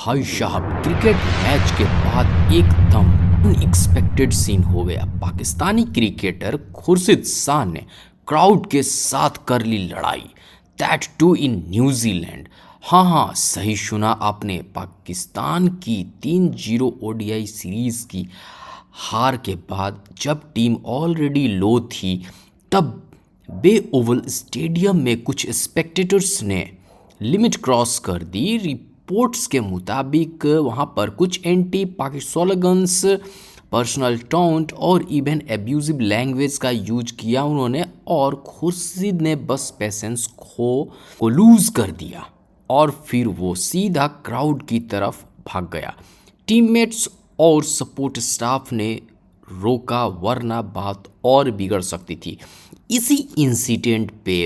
भाई साहब, cricket match के बाद एकदम अनएक्सपेक्टेड सीन हो गया। पाकिस्तानी क्रिकेटर खुर्शीद शाह ने क्राउड के साथ कर ली लड़ाई, दैट टू इन न्यूजीलैंड। हाँ, सही सुना आपने। पाकिस्तान की 3-0 ओडीआई सीरीज की हार के बाद जब टीम ऑलरेडी लो थी, तब बे ओवल स्टेडियम में कुछ स्पेक्टेटर्स ने लिमिट क्रॉस कर दी। रिपोर्ट्स के मुताबिक वहाँ पर कुछ anti Pakistan slogans, personal taunt और इवन एब्यूजिव लैंग्वेज का यूज किया उन्होंने, और खुर्शीद ने बस पेशेंस को लूज कर दिया और फिर वो सीधा क्राउड की तरफ भाग गया। टीममेट्स और सपोर्ट स्टाफ ने रोका, वरना बात और बिगड़ सकती थी। इसी इंसिडेंट पे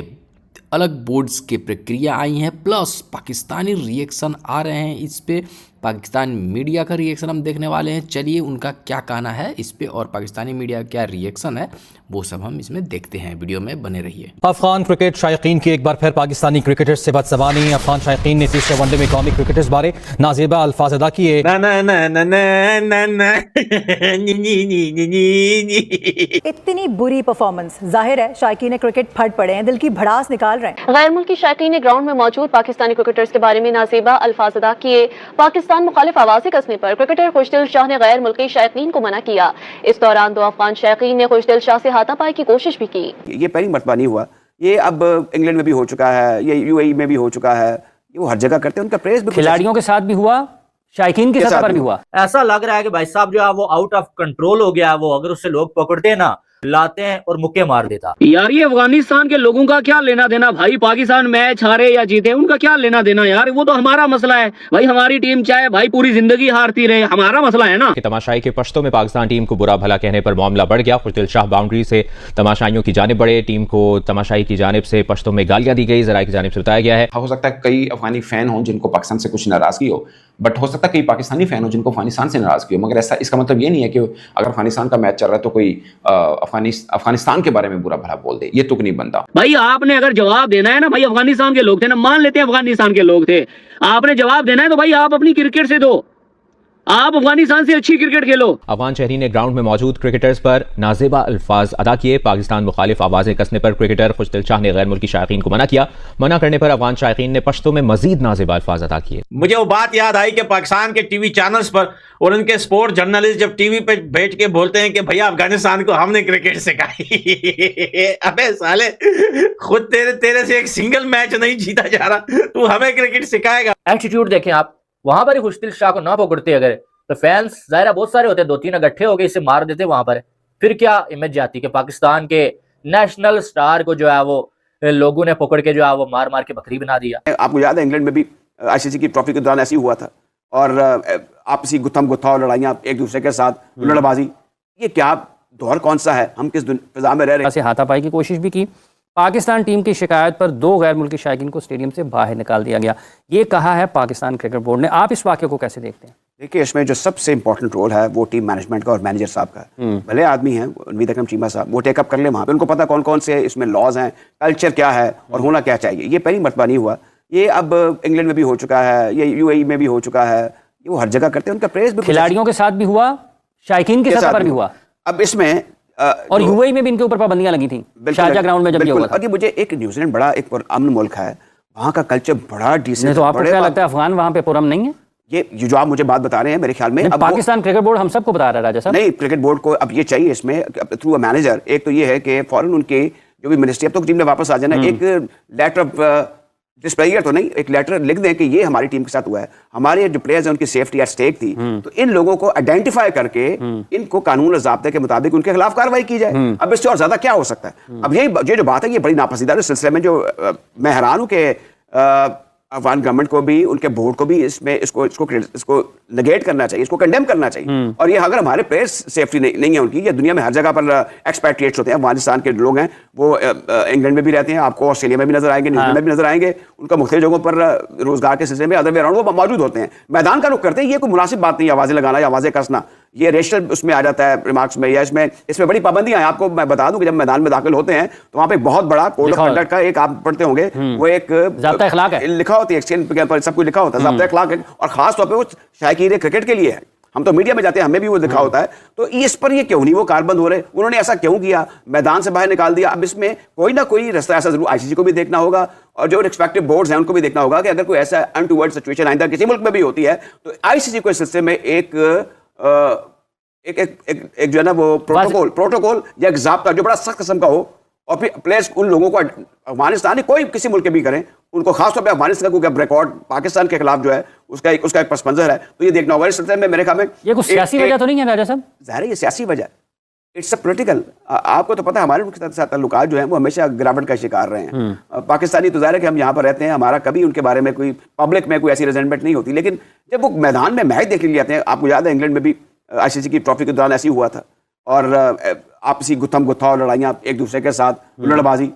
अलग बोर्ड्स के प्रक्रिया आई हैं, प्लस पाकिस्तानी रिएक्शन आ रहे हैं इस पे। पाकिस्तानी मीडिया का रिएक्शन हम देखने वाले हैं। चलिए उनका क्या कहना है इस पे और पाकिस्तानी मीडिया का क्या रिएक्शन है, वो सब हम इसमें देखते हैं। वीडियो में बने रहिए। अफगान क्रिकेट शायकीन की एक बार फिर पाकिस्तानी क्रिकेटर्स से बदज़बानी। अफगान शायकीन ने तीसरे वनडे में कौमी क्रिकेटर्स बारे नाज़ेबा अल्फाज अदा किए। इतनी बुरी परफॉर्मेंस, जाहिर है शायकीन क्रिकेट फट पड़े हैं, दिल की भड़ास निकाल रहे हैं। गैर मुल्की शायकीन ने ग्राउंड में मौजूद पाकिस्तानी क्रिकेटर्स के बारे में नाज़ेबा अल्फाज अदा किए। पाकिस्तान मुखालिफ आवाज़ें कसने पर क्रिकेटर खुशदिल शाह ने गैर मुल्की शायकीन को मना किया। इस दौरान 2 अफगान शायकीन ने खुशदिल शाह से हाथापाई की कोशिश भी की। ये पहली मरतबा नहीं हुआ, ये अब इंग्लैंड में भी हो चुका है, ये यूएई में भी हो चुका है, ये वो हर जगह करते हैं। उनका प्रेस भी खिलाड़ियों के साथ भी हुआ, शायकीन के साथ पर भी हुआ। ऐसा लग रहा है कि भाई साहब जो है वो आउट ऑफ कंट्रोल हो गया। वो अगर उससे लोग पकड़ते ना, लाते हैं और मुक्के मार देता। यार ये अफगानिस्तान के लोगों का क्या लेना देना भाई? पाकिस्तान मैच हारे या जीते, उनका क्या लेना देना यार? वो तो हमारा मसला है भाई। हमारी टीम चाहे भाई पूरी जिंदगी हारती रहे, हमारा मसला है ना। तमाशाई के पश्तों में पाकिस्तान टीम को बुरा भला कहने पर मामला बढ़ गया। खुशदिल शाह बाउंड्री से तमाशाइयों की जानिब बढ़े। टीम को तमाशाई की जानिब से पश्तों में गालियां दी गई, जराए की जानिब से बताया गया है। हो सकता है कई अफगानी फैन हों जिनको पाकिस्तान से कुछ नाराजगी हो, बट हो सकता है कई पाकिस्तानी फैन हो जिनको अफगानिस्तान से नाराजगी हो। मगर ऐसा इसका मतलब ये नहीं है कि अगर अफगानिस्तान का मैच चल रहा है तो कोई अफगानिस्तान के बारे में बुरा भला बोल दे। ये तुक नहीं बनता भाई। आपने अगर जवाब देना है ना भाई, अफगानिस्तान के लोग थे ना, मान लेते हैं अफगानिस्तान के लोग थे, आपने जवाब देना है तो भाई आप अपनी क्रिकेट से दो, आप अफगानिस्तान से अच्छी क्रिकेट खेलो। अफगान शहरी ने ग्राउंड में मौजूद क्रिकेटर्स पर नाज़ेबा अल्फाज अदा किए। पाकिस्तान मुखालिफ आवाजें कसने पर क्रिकेटर खुशदिल शाह ने गैर मुल्की शायकीन को मना किया। मना करने पर अफगान शायकीन ने पश्तों में मजीद नाज़ेबा अल्फाज अदा किए। मुझे वो बात याद आई कि पाकिस्तान के टीवी चैनल्स पर और उनके स्पोर्ट जर्नलिस्ट जब टीवी पे बैठ के बोलते हैं कि भैया अफगानिस्तान को हमने क्रिकेट सिखाई। अबे साले, खुद तेरे से एक सिंगल मैच नहीं जीता जा रहा, तू हमें क्रिकेट सिखाएगा? एटीट्यूड देखें आप, वहां पर ही खुशदिल शाह को ना पकड़ते अगर तो फैंस जाहिर बहुत सारे होते, 2-3 इकट्ठे हो गए इसे मार देते वहां पर, फिर क्या इमेज जाती कि पाकिस्तान के नेशनल स्टार को जो है वो लोगों ने पकड़ के जो है वो मार मार के बकरी बना दिया। आपको याद है इंग्लैंड में भी आईसीसी की ट्रॉफी के दौरान ऐसी हुआ था, और आपसी गुत्थम गुत्था और लड़ाइयाँ एक दूसरे के साथ, लड़बाजी। ये क्या दौर कौन सा है? हम किस फिजा में रह रहे हैं? हाथापाई की कोशिश भी की। पाकिस्तान टीम की शिकायत पर 2 गैर मुल्की शायकीन को स्टेडियम से बाहर निकाल दिया गया, ये कहा है पाकिस्तान क्रिकेट बोर्ड ने। आप इस वाक़े को कैसे देखते हैं? देखिए, इसमें जो सबसे इंपॉर्टेंट रोल है वो टीम मैनेजमेंट का और मैनेजर साहब का है। भले आदमी हैं नवीद अकरम चीमा साहब, वो टेकअप कर ले वहाँ पे, उनको पता कौन कौन से इसमें लॉज हैं, कल्चर क्या है और होना क्या चाहिए। ये पहली मरतबा नहीं हुआ, ये अब इंग्लैंड में भी हो चुका है, ये यूएई में भी हो चुका है, ये वो हर जगह करते हैं। उनका प्रेस भी खिलाड़ियों के साथ भी हुआ, शायकीन के साथ पर भी हुआ। अब इसमें और यूएई में भी इनके ऊपर पाबंदियां लगी थी, शारजा ग्राउंड में जब ये हुआ था। और ये मुझे एक न्यूजीलैंड बड़ा एक अमन मुल्क है, वहाँ का कल्चर बड़ा डिसेंट। तो आपको क्या लगता है अफगान वहाँ पे पुरअमन नहीं है? ये जो आप मुझे बात बता रहे हैं, मेरे ख्याल में अब पाकिस्तान क्रिकेट बोर्ड हम सबको बता रहा है राजा साहब। नहीं, क्रिकेट बोर्ड को अब ये चाहिए इसमें थ्रू अ मैनेजर। एक तो ये है कि फौरन उनके जो भी मिनिस्ट्री, अब तो टीम में वापस आ जाना, एक लेटर ऑफ डिस्प्लेयर तो नहीं, एक लेटर लिख दें कि ये हमारी टीम के साथ हुआ है, हमारे जो प्लेयर्स हैं उनकी सेफ्टी एट स्टेक थी, तो इन लोगों को आइडेंटिफाई करके इनको कानून और ज़ाब्ते के मुताबिक उनके खिलाफ कार्रवाई की जाए। अब इससे और ज्यादा क्या हो सकता है? अब ये जो बात है, ये बड़ी नापसंदीदा सिलसिले में जो मैं हैरान हूँ कि अफगान गवर्नमेंट को भी, उनके बोर्ड को भी इसमें इसको नेगेट करना चाहिए, इसको कंडेम करना चाहिए। और ये अगर हमारे प्लेयर्स सेफ्टी नहीं है उनकी, ये दुनिया में हर जगह पर एक्सपैट्रिएट्स होते हैं, अफगानिस्तान के लोग हैं, वो इंग्लैंड में भी रहते हैं, आपको ऑस्ट्रेलिया में भी नजर आएंगे, न्यूजीलैंड में भी नजर आएंगे, उनका मुख्तलिफ जगहों पर रोजगार के सिलसिले में अदर वे अराउंड वो मौजूद होते हैं, मैदान का रुख करते हैं। ये कोई मुनासिब बात नहीं, आवाजें लगाना या आवाजें कसना, ये रेशनल उसमें आ जाता है रिमार्क्स में, या इसमें बड़ी पाबंदियां हैं। आपको मैं बता दूं कि जब मैदान में दाखिल होते हैं तो वहां पे बहुत बड़ा कोड ऑफ कंडक्ट का एक आप पढ़ते होंगे, वो एक ज़ाब्ता अखलाक है, लिखा होती है, एक्सचेंज पर सब कुछ लिखा होता है, ज़ाब्ता अखलाक है, और खास तौर पे वो शायकीन क्रिकेट के लिए है। हम तो मीडिया में जाते हैं, हमें भी वो लिखा होता है। तो इस पर ये क्यों नहीं वो कारबंद हो रहे, उन्होंने ऐसा क्यों किया, मैदान से बाहर निकाल दिया। अब इसमें कोई ना कोई रास्ता ऐसा जरूर आईसीसी को भी देखना होगा और जो रिस्पेक्टिव बोर्ड्स हैं उनको भी देखना होगा कि अगर कोई ऐसा अनटूवर्ड सिचुएशन आइंदा किसी मुल्क में भी होती है तो आईसीसी को इस सिलसिले में एक जो है ना वो प्रोटोकॉल या एक ज़ाब्ता जो बड़ा सख्त किस्म का हो, और फिर प्लेयर्स उन लोगों को, अफगानिस्तान कोई किसी मुल्क के भी करें, उनको खासतौर पे अफगानिस्तान का रिकॉर्ड पाकिस्तान के खिलाफ जो है उसका एक पस मंजर है, तो ये देखना होगा। इस सिलसिले में मेरे ख्याल में ये कुछ सियासी वजह तो नहीं है राजा साहब? ज़ाहिर है ये सियासी वजह, इट्स अ पॉलिटिकल। आपको तो पता है हमारे उनके साथ ताल्लुकात जो हैं वो हमेशा गिरावट का शिकार रहे हैं। पाकिस्तानी तो ज़ाहिर है कि हम यहाँ पर रहते हैं, हमारा कभी उनके बारे में कोई पब्लिक में कोई ऐसी रेजेंटमेंट नहीं होती, लेकिन जब वो मैदान में मैच देखने लिए आते हैं, आपको याद है इंग्लैंड में भी आईसीसी की ट्रॉफी के दौरान ऐसी हुआ था, और आपसी गुत्थम गुत्था और लड़ाइयाँ एक दूसरे के साथ, लड़बाजी,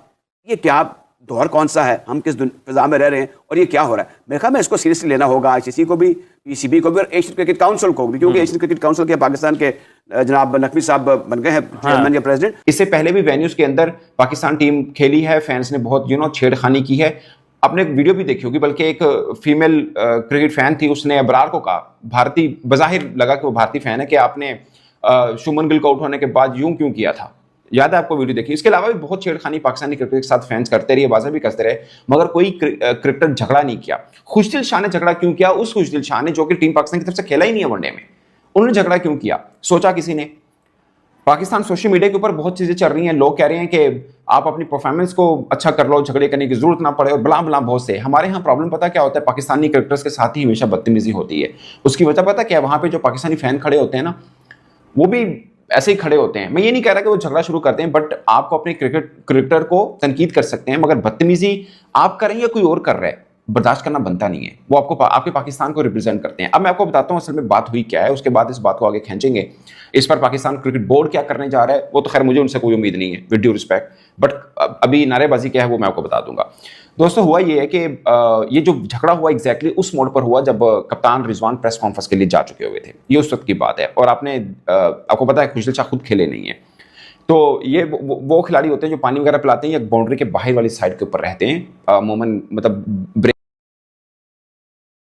ये क्या दौर कौन सा है, हम किस फिजा में रह रहे हैं और ये क्या हो रहा है। मेरे ख्याल में इसको सीरियसली लेना होगा, आईसीसी को भी, पीसीबी को भी और एशियन क्रिकेट काउंसिल को भी, क्योंकि एशियन क्रिकेट काउंसिल के पाकिस्तान के जनाब नकवी साहब बन गए हैं चेयरमैन या प्रेसिडेंट। इससे पहले भी वेन्यूज के अंदर पाकिस्तान टीम खेली है, फैंस ने बहुत छेड़खानी की है। आपने एक वीडियो भी देखी होगी, बल्कि एक फीमेल क्रिकेट फैन थी, उसने अबरार को कहा, भारतीय बजाहिर लगा कि वो भारतीय फैन है, कि आपने शुभमन गिल को आउट होने के बाद यूं क्यों किया था। याद है आपको वीडियो देखी? इसके अलावा भी बहुत छेड़खानी पाकिस्तानी क्रिकेट के साथ फैंस करते रहे, बाजार भी करते रहे, मगर कोई क्रिकेटर झगड़ा नहीं किया। खुशदिल शाह ने झगड़ा क्यों किया? उस खुशदिल शाह ने जो कि टीम पाकिस्तान की तरफ से खेला ही नहीं है वनडे में, उन्होंने झगड़ा क्यों किया? सोचा किसी ने? पाकिस्तान सोशल मीडिया के ऊपर बहुत चीजें चल रही हैं, लोग कह रहे हैं कि आप अपनी परफॉर्मेंस को अच्छा कर लो, झगड़े करने की जरूरत ना पड़े, और बला बला बहुत से। हमारे यहाँ प्रॉब्लम पता क्या होता है, पाकिस्तानी क्रिकेटर्स के साथ ही हमेशा बदतमीजी होती है। उसकी वजह पता क्या है? वहां पे जो पाकिस्तानी फैन खड़े होते हैं ना, वो भी ऐसे ही खड़े होते हैं। मैं ये नहीं कह रहा कि वो झगड़ा शुरू करते हैं, बट आपको अपने क्रिकेटर को तनकीद कर सकते हैं, मगर बदतमीजी आप कर रहे हैं या कोई और कर रहा है, बर्दाश्त करना बनता नहीं है। वो आपके पाकिस्तान को रिप्रेजेंट करते हैं। अब मैं आपको बताता हूँ असल में बात हुई क्या है, उसके बाद इस बात को आगे खींचेंगे। इस पर पाकिस्तान क्रिकेट बोर्ड क्या करने जा रहा है वो तो खैर मुझे उनसे कोई उम्मीद नहीं है, विद ड्यू रिस्पेक्ट, बट अभी नारेबाजी क्या है वो मैं आपको बता दूंगा। दोस्तों, हुआ ये है कि ये जो झगड़ा हुआ एग्जैक्टली उस मोड पर हुआ जब कप्तान रिजवान प्रेस कॉन्फ्रेंस के लिए जा चुके हुए थे। ये उस वक्त की बात है, और आपको पता है खुशदिल शाह खुद खेले नहीं है। तो ये वो खिलाड़ी होते हैं जो पानी वगैरह पिलाते हैं या बाउंड्री के बाहर वाली साइड के ऊपर रहते हैं, अमूमन मतलब